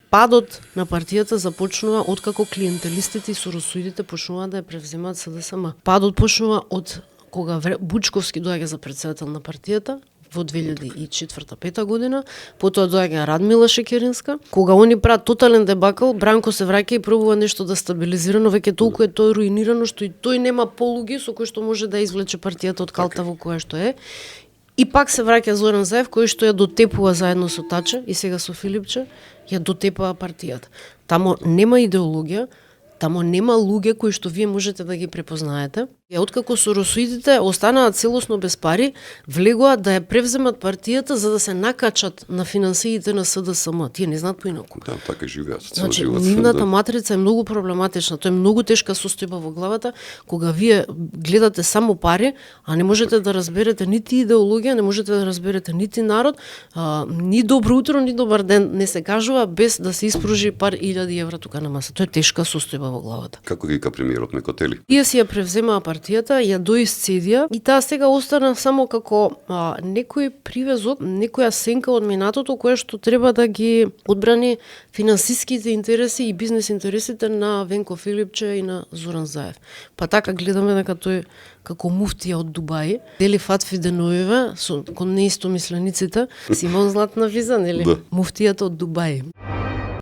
падот на партијата започнува откако клиентелистите и соросоидите почнуваат да ја превземаат СДСМ. Падот почнува од кога Бучковски доаѓа за претседател на партијата во 2004-2005 година, потоа доаѓа Радмила Шекеринска, кога они прават тотален дебакл, Бранко се враќа и пробува нешто да стабилизира, но веќе толку е тој руинирано што и тој нема полуги со кои што може да извлече партијата од калта во која што е. И пак се враќа Зоран Заев, кој што ја дотепува заедно со Таче и сега со Филипче, ја дотепува партијата. Тамо нема идеологија, тамо нема луѓе кои што вие можете да ги препознаете. И откако соросоидите останаат целосно без пари, влегоат да ја превземат партијата за да се накачат на финансиите на СДСМ. Тие не знаат поинаку. Да, така живеат. Значи, нивната матрица е многу проблематична. Тоа е многу тешка состојба во главата, кога вие гледате само пари, а не можете да разберете нити идеологија, не можете да разберете нити народ, ни добро утро, ни добар ден не се кажува без да се испружи пар 1000 евра тука на маса. Тоа е тешка состојба во главата. Како ги вика премиерот Мекотели? Тие си ја превземаа партијата, ја доисцедија и таа сега остана само како некој привезок, некоја сенка од минатото која што треба да ги одбрани финансиските интереси и бизнес интересите на Венко Филипче и на Зоран Заев. Па така гледаме дека тој како муфтија од Дубај дели фатви деновиве со кон неистомислениците, Симон Златна виза, нели? Да. Муфтијата од Дубај.